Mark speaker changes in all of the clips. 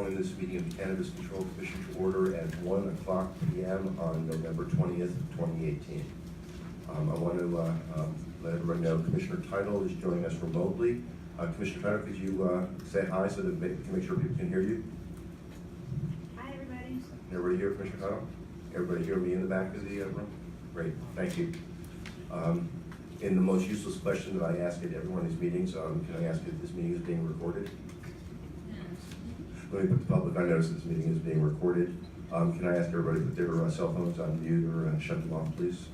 Speaker 1: calling this meeting of the Cannabis Control Commission to order at 1:00 p.m. on November 20th, 2018. I want to let everyone know Commissioner Title is joining us remotely. Commissioner Title, could you say hi so that we can make sure people can hear you?
Speaker 2: Hi, everybody.
Speaker 1: Everybody hear Commissioner Title? Everybody hear me in the back of the room? Great, thank you. In the most useless question that I ask at every one of these meetings, can I ask if this meeting is being recorded? Let me put the public on notice that this meeting is being recorded. Can I ask everybody to put their cell phones on mute or shut them off, please?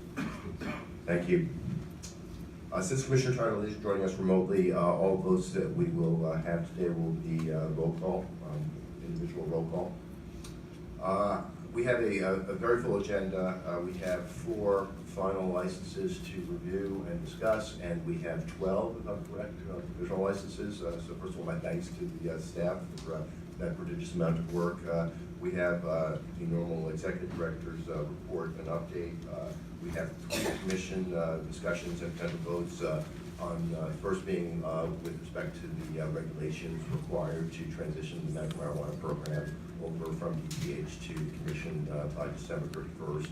Speaker 1: Thank you. Since Commissioner Title is joining us remotely, all votes that we will have today will be roll call, individual roll call. We have a very full agenda. We have 4 final licenses to review and discuss, and we have 12, if I'm correct, provisional licenses. So first of all, my thanks to the staff for that prodigious amount of work. We have the normal executive director's report and update. We have 3 commission discussions and potential votes on first being with respect to the regulations required to transition the medical marijuana program over from EPH to the commission by December 31st.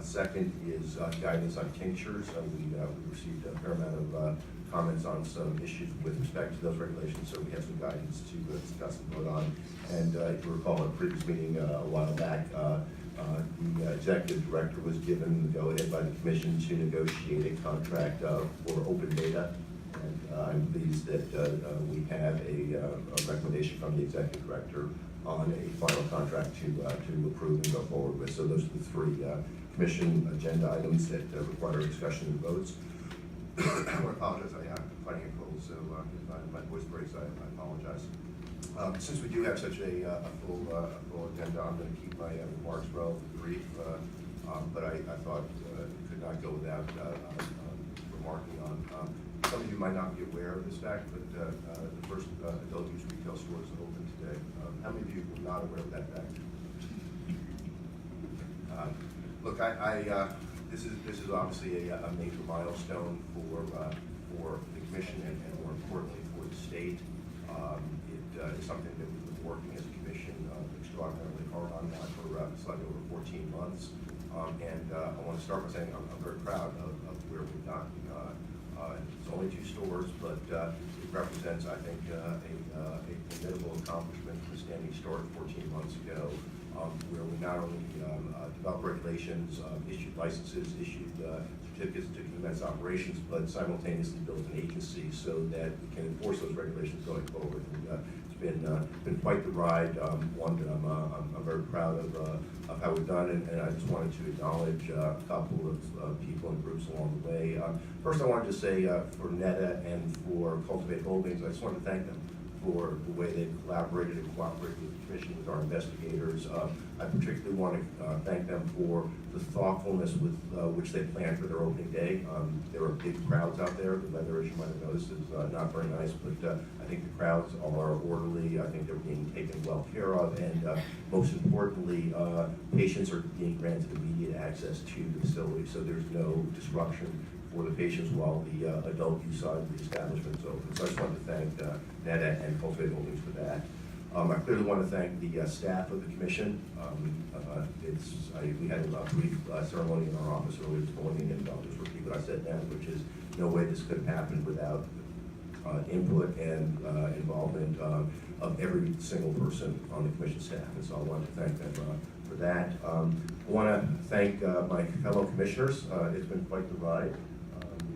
Speaker 1: Second is guidance on tinctures. We received a fair amount of comments on some issues with respect to those regulations, so we have some guidance to discuss and vote on. And if you recall, in a previous meeting a while back, the executive director was given the go-ahead by the commission to negotiate a contract for open data. And I'm pleased that we have a recommendation from the executive director on a final contract to approve and go forward with. So those are the 3 commission agenda items that require discussion and votes. I want to apologize. I'm fighting a cold, so if my voice breaks, I apologize. Since we do have such a full agenda, I'm going to keep my remarks relatively brief, but I thought it could not go without remarking on. Some of you might not be aware of this fact, but the first adult use retail store is open today. How many of you are not aware of that fact? Look, this is obviously a major milestone for the commission and more importantly for the state. It is something that we've been working as a commission extraordinarily hard on now for slightly over 14 months. And I want to start by saying I'm very proud of where we've gotten. It's only 2 stores, but it represents, I think, a formidable accomplishment from a standing start 14 months ago, where we not only developed regulations, issued licenses, issued certificates to commence operations, but simultaneously built an agency so that we can enforce those regulations going forward. And, it's been quite the ride, one that I'm very proud of how we've done, and I just wanted to acknowledge a couple of people and groups along the way. First, I wanted to say for NETA and for Cultivate Holdings, I just wanted to thank them for the way they've collaborated and cooperated with the commission, with our investigators. I particularly want to thank them for the thoughtfulness with which they planned for their opening day. There are big crowds out there. The weather, as you might have noticed, is not very nice, but I think the crowds are orderly. I think they're being taken well care of, and most importantly, patients are being granted immediate access to the facility, so there's no disruption for the patients while the adult use side of the establishment is open. So I just wanted to thank NETA and Cultivate Holdings for that. I clearly want to thank the staff of the commission. We had a brief ceremony in our office earlier this morning, and I'll just repeat what I said then, which is no way this could have happened without input and involvement of every single person on the commission staff. And so I want to thank them for that. I want to thank my fellow commissioners. It's been quite the ride.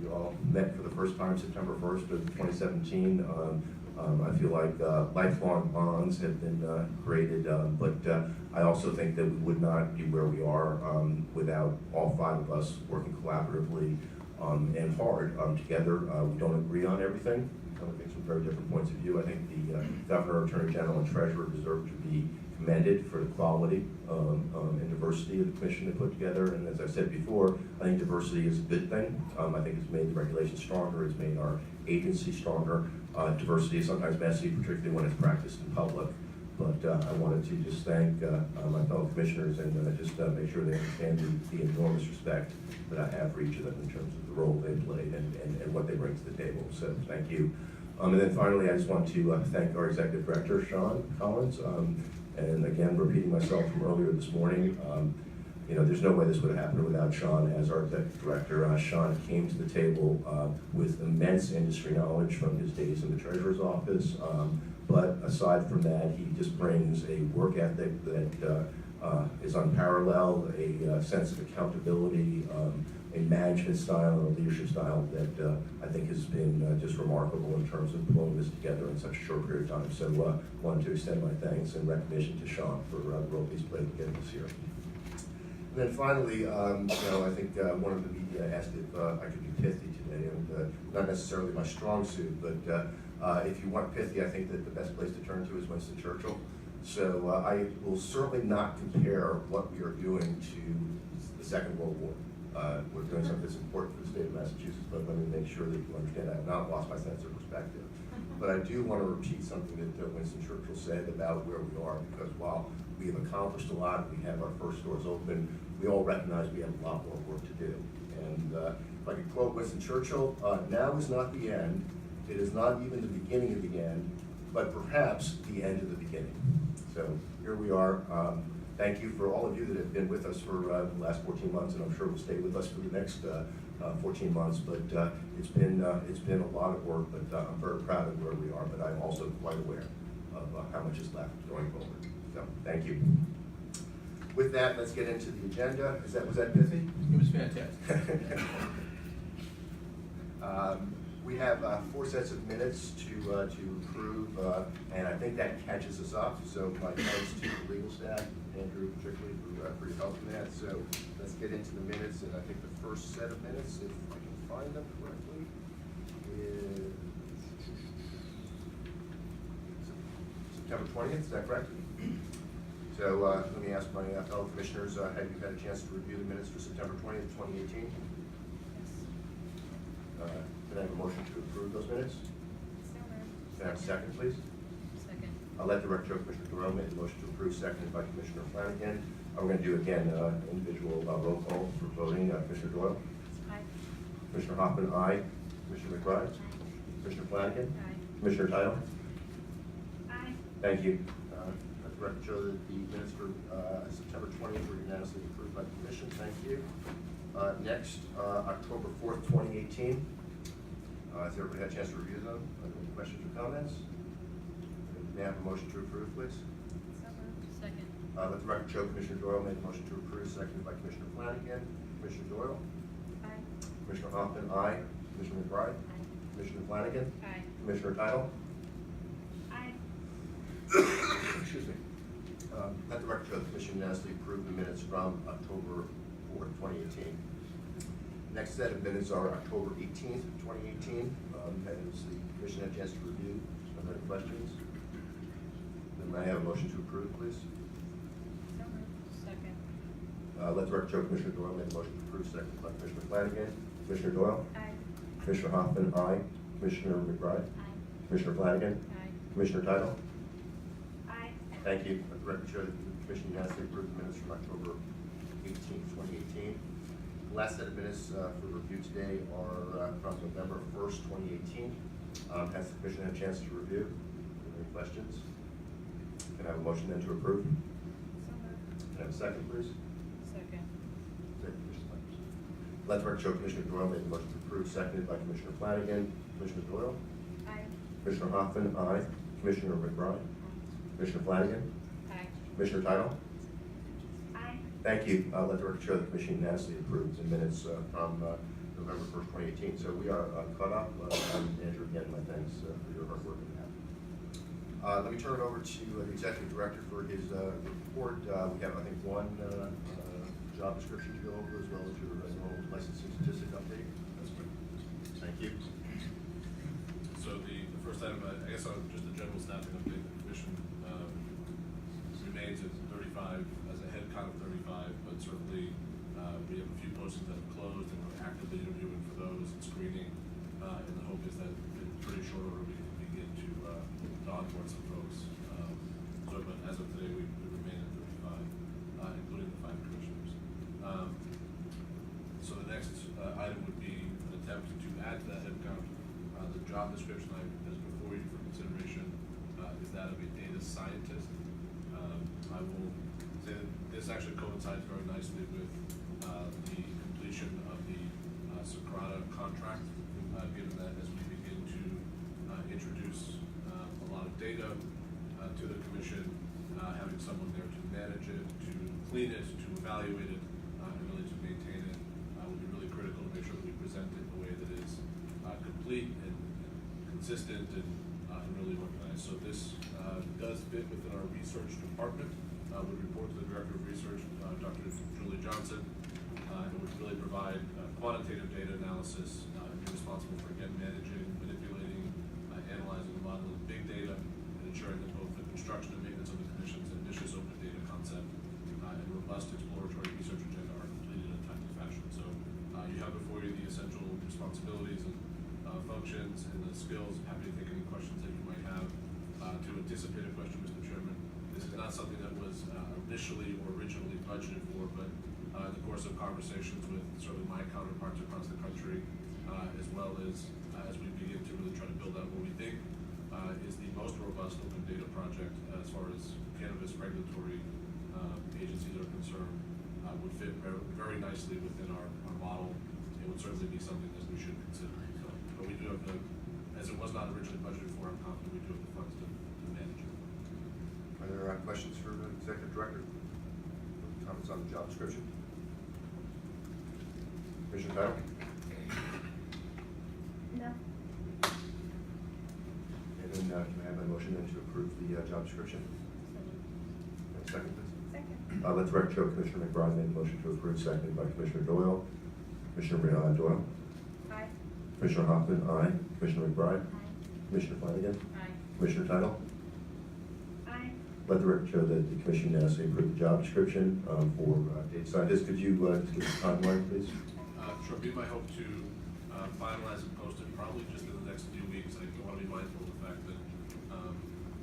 Speaker 1: We all met for the first time September 1st of 2017. I feel like lifelong bonds have been created, but I also think that we would not be where we are without all 5 of us working collaboratively and hard together. We don't agree on everything. We come from very different points of view. I think the governor, attorney general, and treasurer deserve to be commended for the quality and diversity of the commission they put together. And as I said before, I think diversity is a good thing. I think it's made the regulations stronger. It's made our agency stronger. Diversity is sometimes messy, particularly when it's practiced in public. But I wanted to just thank my fellow commissioners and just make sure they understand the enormous respect that I have for each of them in terms of the role they played and what they bring to the table. So thank you. And then finally, I just want to thank our executive director, Sean Collins. And again, repeating myself from earlier this morning, there's no way this would have happened without Sean as our executive director. Sean came to the table with immense industry knowledge from his days in the treasurer's office. But aside from that, he just brings a work ethic that is unparalleled, a sense of accountability, a management style and a leadership style that I think has been just remarkable in terms of pulling this together in such a short period of time. So I wanted to extend my thanks and recognition to Sean for the role he's played in getting us here. And then finally, I think one of the media asked if I could be pithy today, and not necessarily my strong suit, but if you want pithy, I think that the best place to turn to is Winston Churchill. So I will certainly not compare what we are doing to the Second World War. We're doing something that's important for the state of Massachusetts, but let me make sure that you understand I have not lost my sense of perspective. But I do want to repeat something that Winston Churchill said about where we are, because while we have accomplished a lot, we have our first stores open, we all recognize we have a lot more work to do. And if I could quote Winston Churchill, now is not the end, it is not even the beginning of the end, but perhaps the end of the beginning. So here we are. Thank you for all of you that have been with us for the last 14 months, and I'm sure will stay with us for the next 14 months. But it's been a lot of work, but I'm very proud of where we are. But I'm also quite aware of how much is left going forward. So thank you. With that, let's get into the agenda. Was that pithy?
Speaker 3: It was fantastic.
Speaker 1: We have 4 sets of minutes to approve, and I think that catches us up. So my thanks to the legal staff, Andrew particularly, for your help in that. So let's get into the minutes, and I think the first set of minutes, if I can find them correctly, is September 20th. Is that correct? So let me ask my fellow commissioners, have you had a chance to review the minutes for September 20th, 2018? Can I have a motion to approve those minutes?
Speaker 2: So moved.
Speaker 1: Can I have a second, please?
Speaker 2: Second.
Speaker 1: I'll let the record show Commissioner Doyle made the motion to approve, seconded by Commissioner Flanagan. We're going to do again individual roll call for voting. Commissioner Doyle?
Speaker 2: Aye.
Speaker 1: Commissioner Hoffman, aye. Commissioner McBride? Commissioner Flanagan?
Speaker 2: Aye.
Speaker 1: Commissioner Title?
Speaker 2: Aye.
Speaker 1: Thank you. Let the record show that the minutes for September 20th were unanimously approved by the commission. Thank you. Next, October 4th, 2018. Has everybody had a chance to review them? Any questions or comments? May I have a motion to approve, please?
Speaker 2: So moved. Second.
Speaker 1: Let the record show Commissioner Doyle made the motion to approve, seconded by Commissioner Flanagan. Commissioner Doyle?
Speaker 2: Aye.
Speaker 1: Commissioner Hoffman, aye. Commissioner McBride?
Speaker 2: Aye.
Speaker 1: Commissioner Flanagan?
Speaker 2: Aye.
Speaker 1: Commissioner Title?
Speaker 2: Aye.
Speaker 1: Excuse me. Let the record show the commission unanimously approved the minutes from October 4th, 2018. Next set of minutes are October 18th, 2018. Has the commission had a chance to review? Are there any questions? Then may I have a motion to approve, please?
Speaker 2: So moved. Second.
Speaker 1: Let the record show Commissioner Doyle made the motion to approve, seconded by Commissioner Flanagan. Commissioner Doyle?
Speaker 2: Aye.
Speaker 1: Commissioner Hoffman, aye. Commissioner McBride?
Speaker 2: Aye.
Speaker 1: Commissioner Flanagan?
Speaker 2: Aye.
Speaker 1: Commissioner Title?
Speaker 2: Aye.
Speaker 1: Thank you. Let the record show that the commission unanimously approved the minutes from October 18th, 2018. The last set of minutes for review today are from November 1st, 2018. Has the commission had a chance to review? Any questions? Can I have a motion then to approve?
Speaker 2: So moved.
Speaker 1: Can I have a second, please?
Speaker 2: Second.
Speaker 1: Let the record show Commissioner Doyle made the motion to approve, seconded by Commissioner Flanagan. Commissioner Doyle?
Speaker 2: Aye.
Speaker 1: Commissioner Hoffman, aye. Commissioner McBride? Commissioner Flanagan?
Speaker 2: Aye.
Speaker 1: Commissioner Title?
Speaker 2: Aye.
Speaker 1: Thank you. Let the record show the commission unanimously approved the minutes from November 1st, 2018. So we are caught up. Andrew, again, my thanks for your hard work in that. Let me turn it over to the executive director for his report. We have, I think, one job description to go over, as well as your normal licensing statistic update.
Speaker 4: That's good.
Speaker 1: Thank you.
Speaker 4: So the first item, I guess just a general staffing update, the commission remains at 35, as a head count of 35, but certainly we have a few postings that have closed and we're actively interviewing for those and screening, and the hope is that in pretty short order we can begin to onboard some folks. But as of today, we remain at 35, including the 5 commissioners. So the next item would be an attempt to add to that head count. The job description has been This actually coincides very nicely with the completion of the Socrata contract, given that as we begin to introduce a lot of data to the commission, having someone there to manage it, to clean it, to evaluate it, and really to maintain it will be really critical to make sure that we present it in a way that is complete and consistent and really organized. So this does fit within our research department. We report to the Director of Research, Dr. Julie Johnson, and would really provide quantitative data analysis and be responsible for, again, managing, manipulating, analyzing, and modeling big data, and ensuring that both the construction and maintenance of the Commission's ambitious open data concept and robust exploratory research agenda are completed in a timely fashion. So you have before you the essential responsibilities and functions and the skills. Happy to take any questions that you might have. To anticipate a question, Mr. Chairman, this is not something that was initially or originally budgeted for, but in the course of conversations with certainly my counterparts across the country, as well as we begin to really try to build out what we think is the most robust open data project as far as cannabis regulatory agencies are concerned, would fit very, very nicely within our model. It would certainly be something that we should consider. So, but we do have the, as it was not originally budgeted for, I'm confident we do have the funds to manage it.
Speaker 1: Are there questions for the Executive Director? Comments on the job description? Commissioner Title?
Speaker 2: No.
Speaker 1: And then can I have a motion then to approve the job description? Second, please.
Speaker 2: Second.
Speaker 1: Let the record show Commissioner McBride made the motion to approve, seconded by Commissioner Doyle. Commissioner Doyle?
Speaker 2: Aye.
Speaker 1: Commissioner Hoffman, aye. Commissioner McBride?
Speaker 2: Aye.
Speaker 1: Commissioner Flanagan?
Speaker 2: Aye.
Speaker 1: Commissioner Title?
Speaker 2: Aye.
Speaker 1: Let the record show that the Commission unanimously approved the job description for data scientist. Could you just give us a timeline, please?
Speaker 4: Sure, be my hope to finalize and post it probably just in the next few weeks. I want to be mindful of the fact that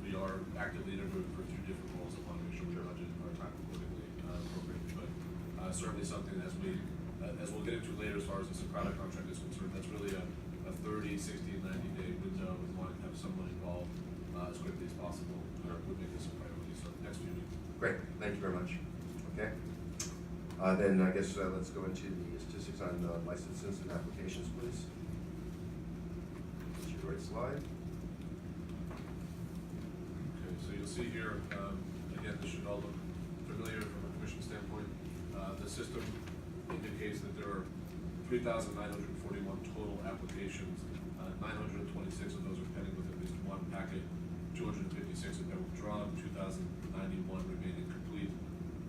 Speaker 4: we are actively interviewing for two different roles. I want to make sure we budget our time accordingly, appropriately. But certainly something as we'll get into later as far as the Socrata contract is concerned, that's really a 30, 60, 90-day window. We want to have someone involved as quickly as possible. Would make this a priority. So next few weeks.
Speaker 1: Great, thank you very much. Okay. Then I guess let's go into the statistics on licenses and applications, please. That's your right slide.
Speaker 4: Okay, so you'll see here, again, this should all look familiar from a commission standpoint. The system indicates that there are 3,941 total applications. 926 of those are pending with at least one packet. 256 have been withdrawn. 2,091 remain incomplete.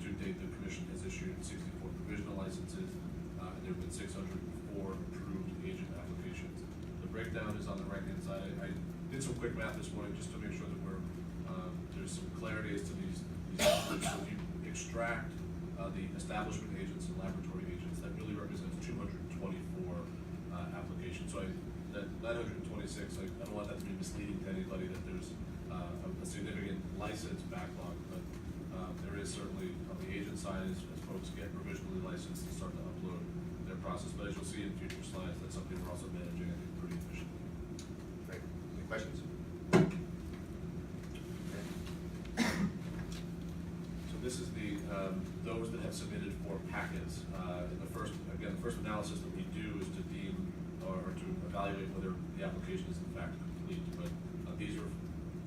Speaker 4: To date, the commission has issued 64 provisional licenses, and there have been 604 approved agent applications. The breakdown is on the right-hand side. I did some quick math this morning just to make sure that there's some clarity as to these numbers. So if you extract the establishment agents and laboratory agents, that really represents 224 applications. So that 926, I don't want that to be misleading to anybody that there's a significant license backlog, but there is certainly on the agent side as folks get provisionally licensed and start to upload their process. But as you'll see in future slides, that's something we're also managing, I think, pretty efficiently.
Speaker 1: Great. Any questions?
Speaker 4: So this is the those that have submitted for packets. And the first analysis that we do is to deem or to evaluate whether the application is in fact complete. But these are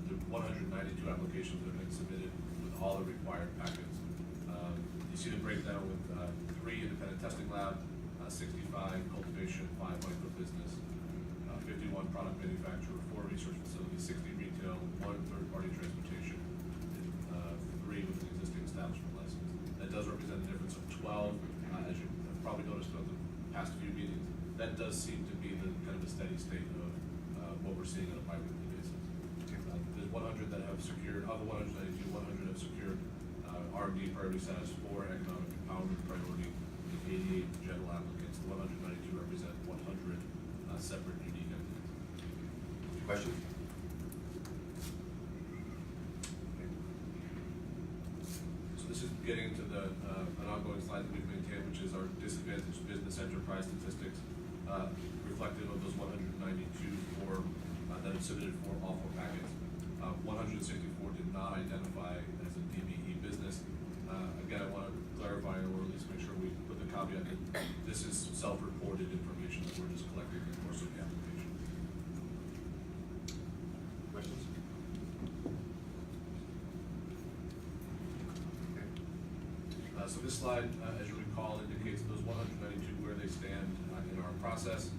Speaker 4: the 192 applications that have been submitted with all the required packets. You see the breakdown with 3 independent testing lab, 65 cultivation, 5 microbusiness, 51 product manufacturer, 4 research facilities, 60 retail, 1 third-party transportation, and 3 with an existing establishment license. That does represent a difference of 12, as you have probably noticed throughout the past few meetings. That does seem to be the kind of a steady state of what we're seeing on a bi-weekly basis. There's 100 that have secured, of the 192, 100 have secured R&D priority status, 4 economic empowerment priority, and 88 general applicants. The 192 represent 100 separate unique entities.
Speaker 1: Questions?
Speaker 4: So this is getting into an ongoing slide that we've maintained, which is our disadvantaged business enterprise statistics, reflective of those 192 that have submitted for all 4 packets. 164 did not identify as a DBE business. and this is self-reported information that we're just collecting in the course of the application.
Speaker 1: Questions? Okay.
Speaker 4: So this slide, as you recall, indicates those 192 where they stand in our process.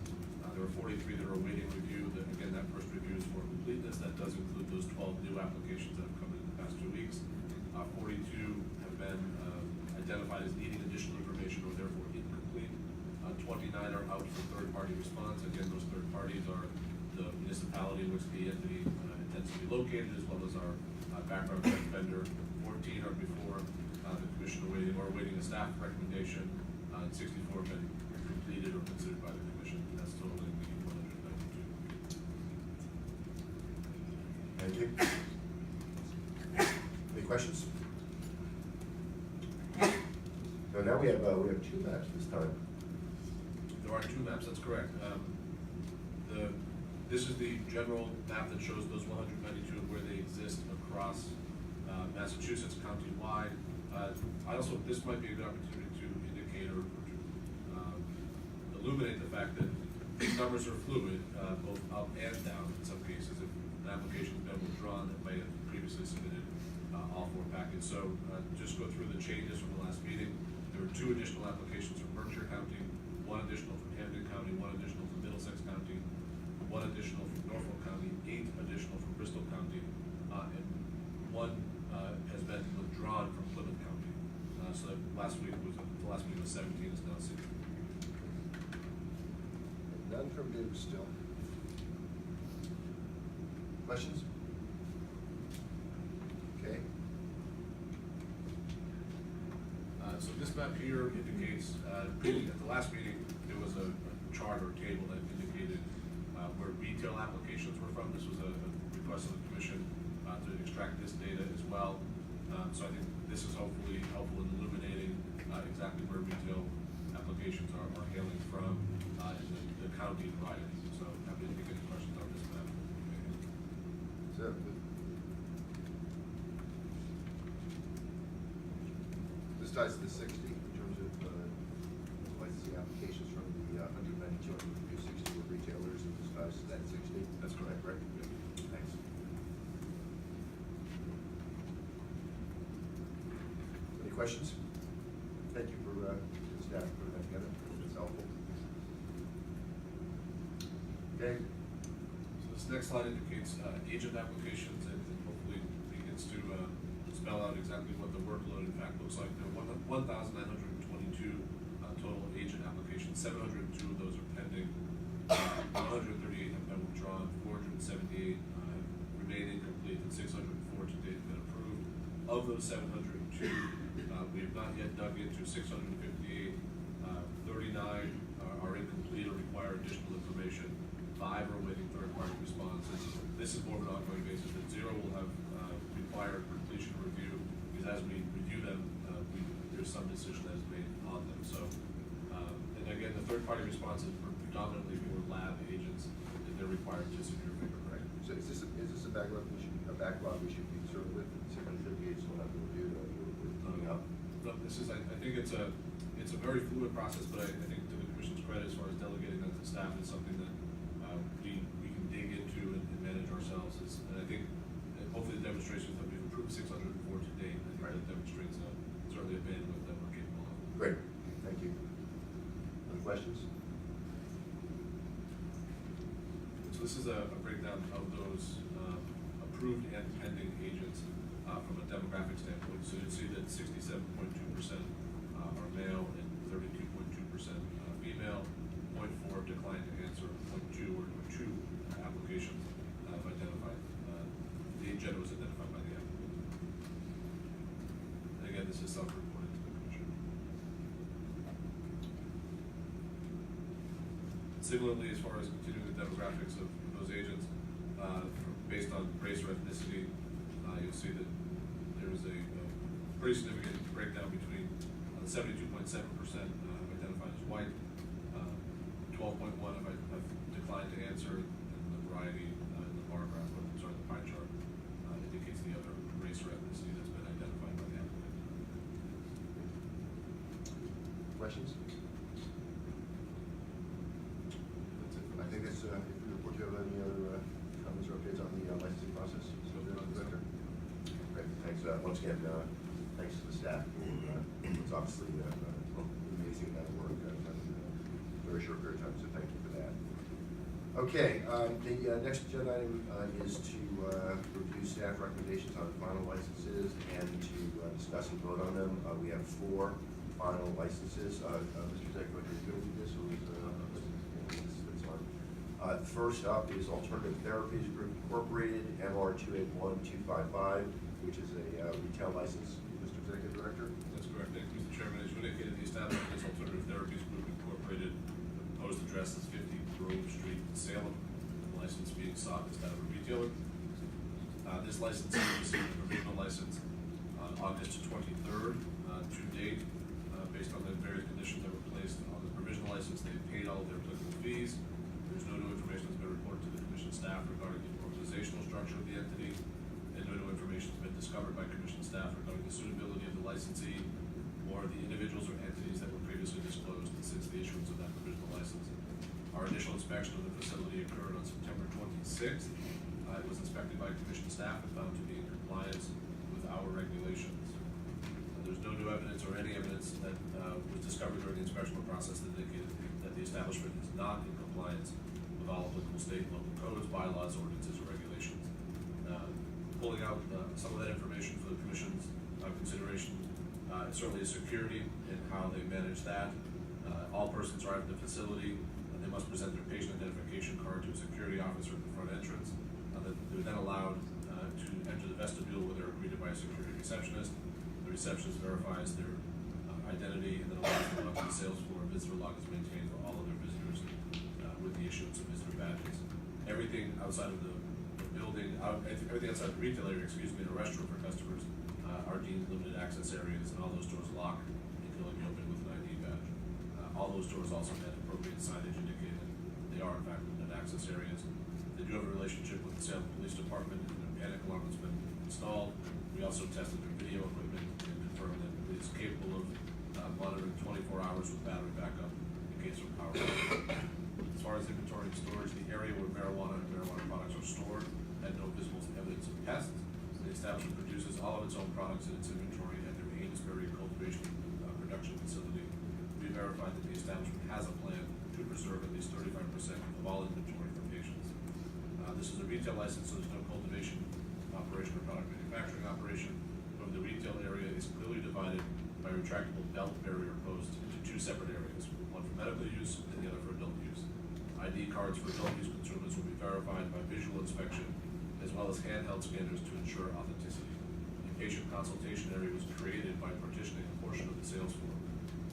Speaker 4: There are 43 that are awaiting review. Again, that first review is for completeness. That does include those 12 new applications that have come in the past 2 weeks. 42 have been identified as needing additional information or therefore incomplete. 29 are out for third-party response. Again, those third parties are the municipality in which the entity intends to be located, as well as our background check vendor. 14 are before the commission awaiting a staff recommendation, and 64 have been completed or considered by the commission. That's totaling the 192.
Speaker 1: Thank you. Any questions? So now we have 2 maps this time.
Speaker 4: There are 2 maps, that's correct. This is the general map that shows those 192 and where they exist across Massachusetts county-wide. This might be a good opportunity to indicate or to illuminate the fact that these numbers are fluid, both up and down in some cases. If an application has been withdrawn, it may have previously submitted all 4 packets. So just go through the changes from the last meeting. There were 2 additional applications from Berkshire County, 1 additional from Hampden County, 1 additional from Middlesex County, 1 additional from Norfolk County, 8 additional from Bristol County, and 1 has been withdrawn from Plymouth County. So the last meeting was 17, is now 16.
Speaker 1: None from Duke still. Questions? Okay.
Speaker 4: So this map here indicates, at the last meeting, there was a chart or table that indicated where retail applications were from. This was a request of the commission to extract this data as well. So I think this is hopefully helpful in illuminating exactly where retail applications are hailing from in the county provided. So happy to take any questions on this map.
Speaker 1: So, this ties to the 60 in terms of licensing applications from the 192 and 60 were retailers, and this ties to that 60.
Speaker 4: That's correct.
Speaker 1: Right? Thanks. Any questions? Thank you for staff putting that together. It's helpful. Okay.
Speaker 4: So this next slide indicates agent applications and hopefully begins to spell out exactly what the workload in fact looks like. There are 1,922 total agent applications. 702 of those are pending. 138 have been withdrawn. 478 remain incomplete, and 604 to date have been approved. Of those 702, we have not yet dug into 658. 39 are incomplete or require additional information. 5 are awaiting third-party responses. This is more of an ongoing basis. And 0 will have required completion review, because as we review them, there's some decision that is made on them. So, and again, the third-party responses are predominantly for lab agents, and they're required to secure fingerprint.
Speaker 1: So is this a backlog we should be concerned with? 658 still not been reviewed, we're cleaning up.
Speaker 4: No, this is, I think it's a very fluid process, but I think to the commission's credit, as far as delegating that to staff, is something that we can dig into and manage ourselves. And I think hopefully the demonstrations that we've approved 604 to date, I think that demonstrates certainly a bandwidth that we're capable of.
Speaker 1: Great, thank you. Any questions?
Speaker 4: So this is a breakdown of those approved and pending agents from a demographic standpoint. So you see that 67.2% are male and 32.2% female. 0.4 declined to answer. 0.2 or 2 applications have identified. The gender was identified by the applicant. And again, this is self-reported to the commission. Similarly, as far as continuing the demographics of those agents, based on race or ethnicity, you'll see that there is a pretty significant breakdown between 72.7% identified as white, 12.1 have declined to answer, and the variety in the bar graph, the pie chart, indicates the other race or ethnicity that's been identified by the applicant.
Speaker 1: Questions? once again, thanks to the staff for, it's obviously an amazing amount of work done in a very short period of time, so thank you for that. Okay, the next agenda item is to review staff recommendations on final licenses and to discuss and vote on them. We have 4 final licenses. Mr. Executive, are you good with this, or is it's fine? First up is Alternative Therapies Group Incorporated, MR 281255, which is a retail license. Mr. Executive Director?
Speaker 4: That's correct. Thank you, Mr. Chairman. As you indicated, the establishment is Alternative Therapies Group Incorporated. The proposed address is 50 Grove Street, Salem. The license being sought is that of a retailer. This licensee received a provisional license on August 23rd. To date, based on the various conditions that were placed on the provisional license, they paid all of their applicable fees. There's no new information that's been reported to the commission staff regarding the organizational structure of the entity, and no new information has been discovered by commission staff regarding the suitability of the licensee or the individuals or entities that were previously disclosed since the issuance of that provisional license. Our initial inspection of the facility occurred on September 26th. It was inspected by commission staff and found to be in compliance with our regulations. There's no new evidence or any evidence that was discovered during the inspection process that indicated that the establishment is not in compliance with all applicable state and local codes, bylaws, ordinances, or regulations. Pulling out some of that information for the commission's consideration, certainly security and how they manage that. All persons arrive at the facility, they must present their patient identification card to a security officer at the front entrance. They're then allowed to enter the vestibule where they're greeted by a security receptionist. The receptionist verifies their identity and then allows them up to the sales floor. A visitor log is maintained for all of their visitors with the issuance of visitor badges. Everything outside of the building, everything outside the retail area, and a restroom for customers are deemed limited access areas, and all those doors lock and can only be opened with an ID badge. All those doors also had appropriate signage indicating they are in fact limited access areas. They do have a relationship with the Salem Police Department, and a panic alarm has been installed. We also tested their video equipment and confirmed that it is capable of monitoring 24 hours with battery backup in case of power failure. As far as inventory and storage, the area where marijuana and marijuana products are stored had no visible evidence of pests. The establishment produces all of its own products in its inventory at their Amesbury cultivation production facility. We verified that the establishment has a plan to preserve at least 35% of all inventory for patients. This is a retail license, so there's no cultivation operation or product manufacturing operation. However, the retail area is clearly divided by retractable belt barrier posts into 2 separate areas, one for medical use and the other for adult use. ID cards for adult use consumers will be verified by visual inspection, as well as handheld scanners to ensure authenticity. A patient consultation area was created by partitioning a portion of the sales floor.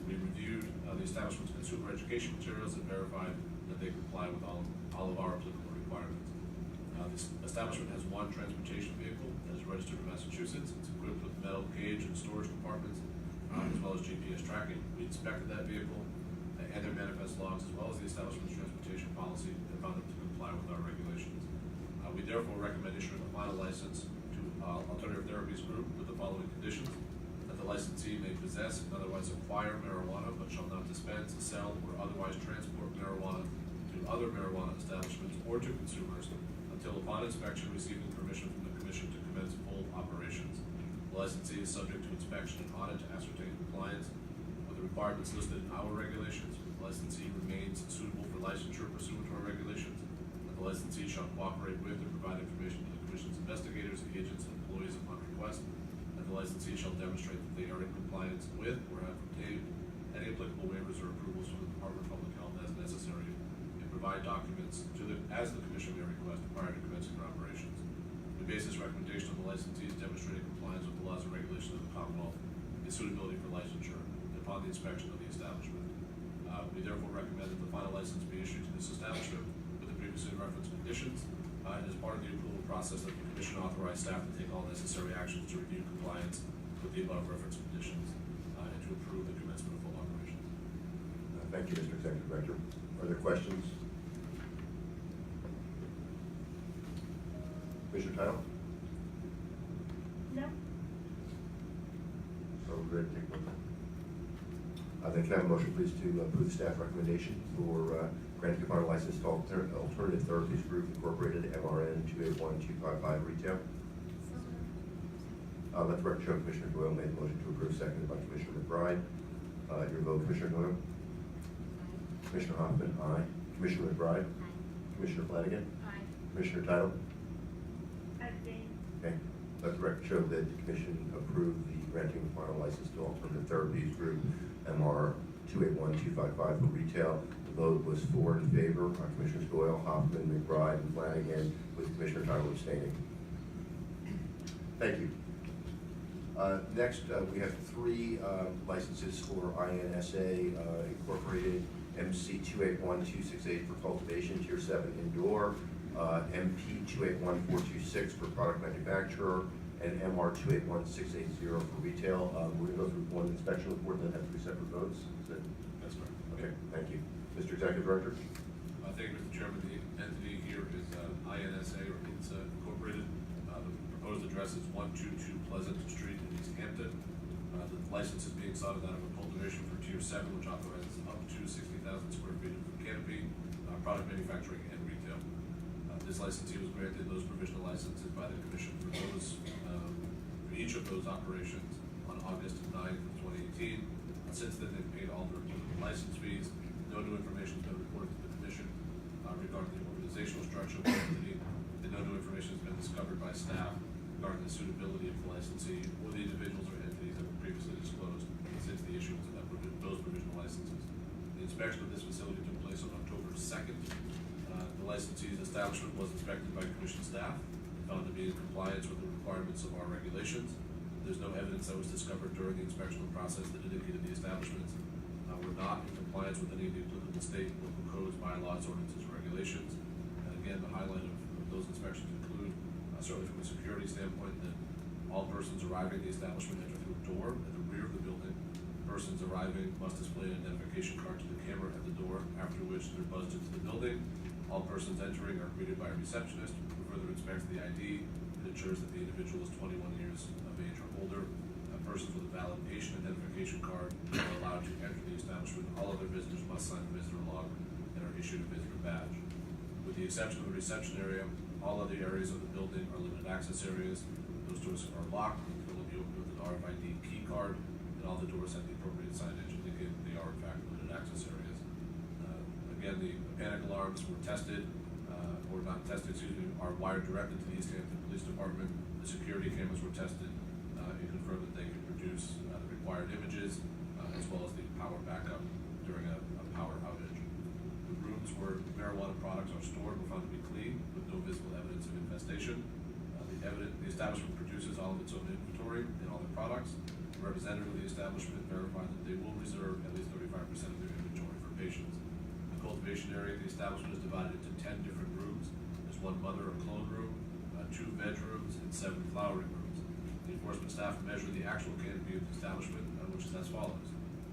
Speaker 4: We reviewed the establishment's consumer education materials and verified that they comply with all of our applicable requirements. This establishment has 1 transportation vehicle that is registered in Massachusetts. It's equipped with metal cage and storage compartments, as well as GPS tracking. We inspected that vehicle and their manifest logs, as well as the establishment's transportation policy, and found them to comply with our regulations. We therefore recommend issuing a final license to Alternative Therapies Group with the following conditions: that the licensee may possess and otherwise acquire marijuana, but shall not dispense, sell, or otherwise transport marijuana to other marijuana establishments or to consumers until, upon inspection, receiving permission from the commission to commence full operations. The licensee is subject to inspection and audit to ascertain compliance with the requirements listed in our regulations. The licensee remains suitable for licensure pursuant to our regulations. The licensee shall cooperate with and provide information to the commission's investigators, agents, and employees upon request. And the licensee shall demonstrate that they are in compliance with or have obtained any applicable waivers or approvals from the Department of Public Health as necessary, and provide documents as the commission may request prior to commencing their operations. We base this recommendation on the licensee's demonstrating compliance with the laws and regulations of the Commonwealth and suitability for licensure, and upon the inspection of the establishment. We therefore recommend that the final license be issued to this establishment with the previously referenced conditions, and as part of the approval process that the commission authorized staff to take all necessary actions to review compliance with the above referenced conditions, and to approve the commencement of full operations.
Speaker 1: Thank you, Mr. Executive Director. Are there questions? Commissioner Title?
Speaker 2: No.
Speaker 1: So we're ready to take one. Then can I have a motion, please, to approve the staff recommendation for granting a final license to Alternative Therapies Group Incorporated, MRN 281255 retail? Let the record show Commissioner Doyle made the motion to approve, seconded by Commissioner McBride. Your vote, Commissioner Doyle? Commissioner Hoffman, aye. Commissioner McBride? Commissioner Flanagan?
Speaker 2: Aye.
Speaker 1: Commissioner Title?
Speaker 2: Abstain.
Speaker 1: Okay. Let the record show that the commission approved the granting of final license to Alternative Therapies Group, MR 281255 for retail. The vote was 4 in favor, Commissioners Doyle, Hoffman, McBride, and Flanagan, with Commissioner Title abstaining. Thank you. Next, we have 3 licenses for INSA Incorporated, MC 281268 for cultivation, Tier 7 indoor, MP 281426 for product manufacturer, and MR 281680 for retail. We're going to go through one inspection report and then have 3 separate votes. Is that?
Speaker 4: That's correct.
Speaker 1: Okay, thank you. Mr. Executive Director?
Speaker 4: Thank you, Mr. Chairman. The entity here is INSA or INSA Incorporated. The proposed address is 122 Pleasant Street in East Hampton. The license is being sought out of a cultivation for Tier 7, which authorizes up to 60,000 square feet of canopy, product manufacturing, and retail. This licensee was granted those provisional licenses by the Commission for those, for each of those operations on August 9th of 2018. Since then, they've paid all their license fees. No new information has been reported to the Commission regarding the organizational structure of the entity, and no new information has been discovered by staff regarding the suitability of the licensee or the individuals or entities that were previously disclosed since the issuance of those provisional licenses. The inspection of this facility took place on October 2nd. The licensee's establishment was inspected by Commission staff, found to be in compliance with the requirements of our regulations. There's no evidence that was discovered during the inspectional process that indicated the establishments were not in compliance with any of the applicable state, local codes, bylaws, ordinances, or regulations. And again, the highlight of those inspections include, certainly from a security standpoint, that all persons arriving at the establishment enter through a door at the rear of the building. Persons arriving must display an identification card to the camera at the door, after which they're buzzed into the building. All persons entering are greeted by a receptionist who further inspects the ID and ensures that the individual is 21 years of age or older. Persons with a valid patient identification card are allowed to enter the establishment. All other visitors must sign a visitor log and are issued a visitor badge. With the exception of the reception area, all other areas of the building are limited access areas. Those doors are locked and can only be opened with an RFID key card, and all the doors have the appropriate signage indicating they are in fact limited access areas. Again, the panic alarms were tested, or not tested, excuse me, are wired directly to the East Hampton Police Department. The security cameras were tested and confirmed that they could produce the required images, as well as the power backup during a power outage. The rooms where marijuana products are stored were found to be clean, with no visible evidence of infestation. The establishment produces all of its own inventory and all their products. The representative of the establishment verified that they will reserve at least 35% of their inventory for patients. The cultivation area of the establishment is divided into 10 different rooms. There's 1 mother or clone room, 2 bedrooms, and 7 flowering rooms. The enforcement staff measured the actual canopy of the establishment, which is as follows.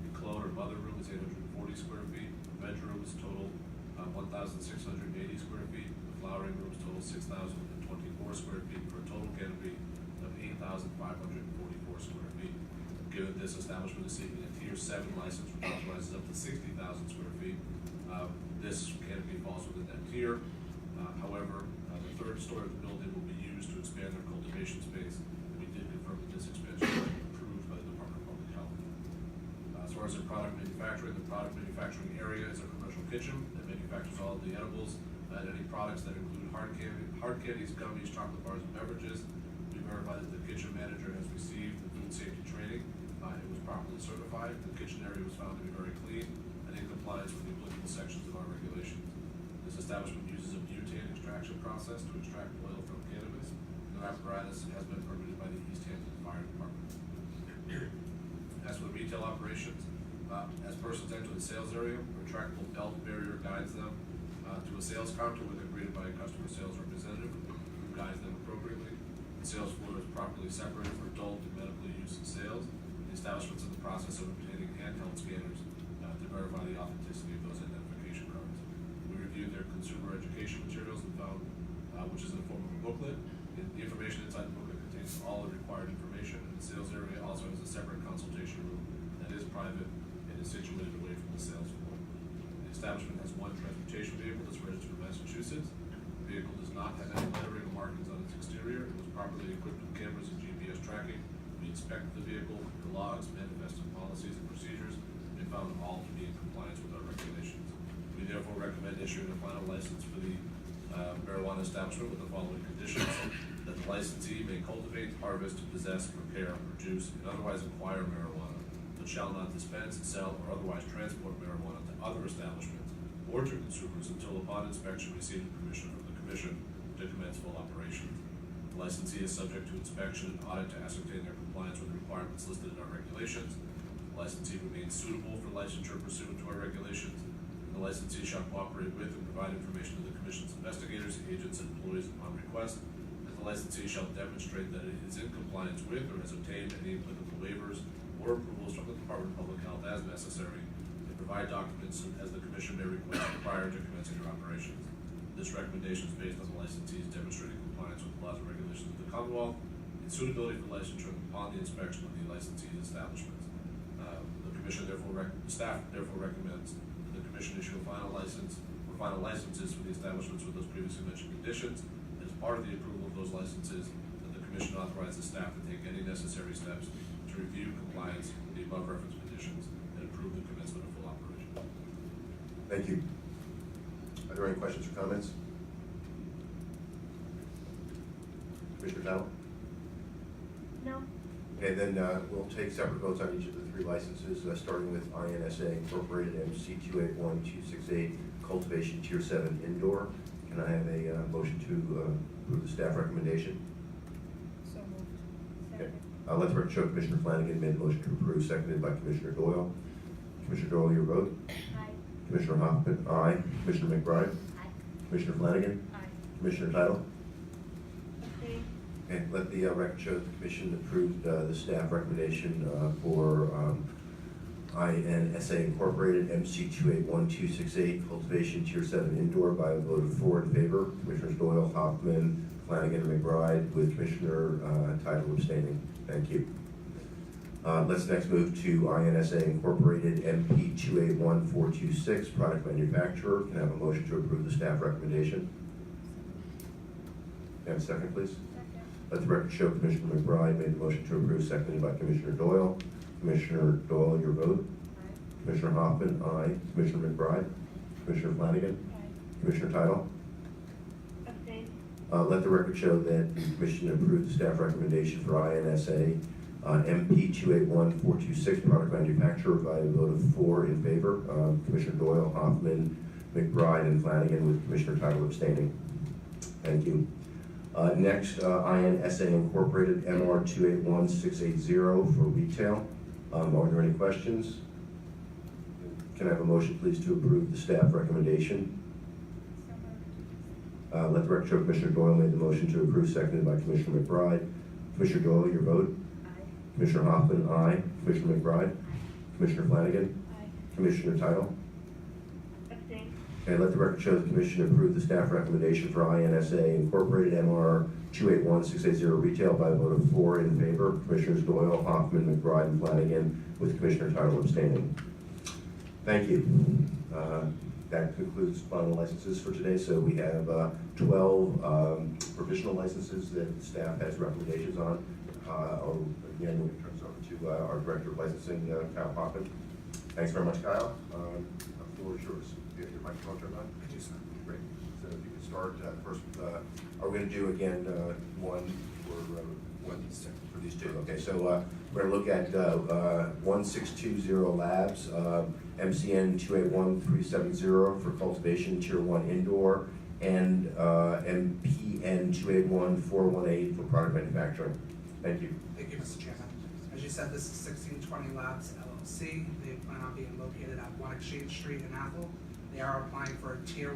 Speaker 4: The clone or mother room is 840 square feet. The bedrooms total 1,680 square feet. The flowering rooms total 6,024 square feet, for a total canopy of 8,544 square feet. Given this establishment is seeking a Tier 7 license, which authorizes up to 60,000 square feet, this canopy falls within that tier. However, the 3rd story of the building will be used to expand their cultivation space. We did confirm that this expansion was approved by the Department of Public Health. As far as their product manufacturing, the product manufacturing area is a commercial kitchen that manufactures all of the edibles and any products that include hard candies, gummies, chocolate bars, and beverages. We verify that the kitchen manager has received the food safety training. It was properly certified. The kitchen area was found to be very clean and in compliance with the applicable sections of our regulations. This establishment uses a butane extraction process to extract oil from cannabis. The apparatus has been permitted by the East Hampton Fire Department. As for the retail operations, as persons enter the sales area, a retractable belt barrier guides them to a sales counter where they're greeted by a customer sales representative who guides them appropriately. The sales floor is properly separated for adult and medical use and sales. The establishment's in the process of obtaining handheld scanners to verify the authenticity of those identification cards. We reviewed their consumer education materials and found, which is in the form of a booklet. The information inside the booklet contains all the required information, and the sales area also has a separate consultation room that is private and is situated away from the sales floor. The establishment has 1 transportation vehicle that's registered in Massachusetts. The vehicle does not have any lettering or markings on its exterior. It was properly equipped with cameras and GPS tracking inspected the vehicle, the logs, manifested policies, and procedures, and found all to be in compliance with our regulations. We therefore recommend issuing a final license for the marijuana establishment with the following conditions: that the licensee may cultivate, harvest, possess, prepare, produce, and otherwise acquire marijuana, but shall not dispense, sell, or otherwise transport marijuana to other establishments or to consumers until upon inspection receiving permission from the commission to commence full operations. The licensee is subject to inspection and audit to ascertain their compliance with the requirements listed in our regulations. The licensee remains suitable for licensure pursuant to our regulations. The licensee shall cooperate with and provide information to the commission's investigators, agents, and employees upon request. And the licensee shall demonstrate that it is in compliance with or has obtained any applicable waivers or approvals from the Department of Public Health as necessary, and provide documents as the commission may request prior to commencing their operations. This recommendation is based on the licensee's demonstrating compliance with the laws and regulations of the Commonwealth and suitability for licensure upon the inspection of the licensee's establishments. The commission staff therefore recommends that the commission issue a final license or final licenses for the establishments with those previously mentioned conditions. As part of the approval of those licenses, that the commission authorizes staff to take any necessary steps to review compliance with the above referenced conditions and approve the commencement of full operation.
Speaker 1: Thank you. Are there any questions or comments? Commissioner Dowell?
Speaker 2: No.
Speaker 1: Okay, then we'll take separate votes on each of the three licenses, starting with INSA Incorporated MC 281268, cultivation tier 7 indoor. Can I have a motion to approve the staff recommendation?
Speaker 2: So moved.
Speaker 1: Okay. Let the record show Commissioner Flanagan made the motion to approve, seconded by Commissioner Doyle. Commissioner Doyle, your vote?
Speaker 2: Aye.
Speaker 1: Commissioner Hoffman, aye. Commissioner McBride?
Speaker 2: Aye.
Speaker 1: Commissioner Flanagan?
Speaker 2: Aye.
Speaker 1: Commissioner Title?
Speaker 2: Abstain.
Speaker 1: Okay, let the record show the commission approved the staff recommendation for INSA Incorporated MC 281268, cultivation tier 7 indoor by a vote of 4 in favor. Commissioners Doyle, Hoffman, Flanagan, and McBride, with Commissioner Title abstaining. Thank you. Let's next move to INSA Incorporated MP 281426, product manufacturer. Can I have a motion to approve the staff recommendation? Can I have a second, please?
Speaker 2: Second.
Speaker 1: Let the record show Commissioner McBride made the motion to approve, seconded by Commissioner Doyle. Commissioner Doyle, your vote?
Speaker 2: Aye.
Speaker 1: Commissioner Hoffman, aye. Commissioner McBride? Commissioner Flanagan?
Speaker 2: Aye.
Speaker 1: Commissioner Title?
Speaker 2: Abstain.
Speaker 1: Let the record show that the commission approved the staff recommendation for INSA MP 281426, product manufacturer, by a vote of 4 in favor. Commissioner Doyle, Hoffman, McBride, and Flanagan, with Commissioner Title abstaining. Thank you. Next, INSA Incorporated MR 281680 for retail. Are there any questions? Can I have a motion, please, to approve the staff recommendation?
Speaker 2: So moved.
Speaker 1: Let the record show Commissioner Doyle made the motion to approve, seconded by Commissioner McBride. Commissioner Doyle, your vote?
Speaker 2: Aye.
Speaker 1: Commissioner Hoffman, aye. Commissioner McBride?
Speaker 2: Aye.
Speaker 1: Commissioner Flanagan?
Speaker 2: Aye.
Speaker 1: Commissioner Title?
Speaker 2: Abstain.
Speaker 1: Okay, let the record show the commission approved the staff recommendation for INSA Incorporated MR 281680 retail by a vote of 4 in favor. Commissioners Doyle, Hoffman, McBride, and Flanagan, with Commissioner Title abstaining. Thank you. That concludes final licenses for today. So we have 12 provisional licenses that the staff has recommendations on. Again, we'll turn this over to our Director of Licensing, Kyle Hoffman. Thanks very much, Kyle. The floor is yours. You have your microphone turned on?
Speaker 5: I do, sir.
Speaker 1: Great. So if you can start first, are we going to do again one for these two? Okay, so we're going to look at 1620 Labs, MCN 281370 for cultivation tier 1 indoor, and MPN 281418 for product manufacturing. Thank you.
Speaker 5: Thank you, Mr. Chairman. As you said, this is 1620 Labs LLC. They plan on being located at 1 Exchange Street in Athol. They are applying for a tier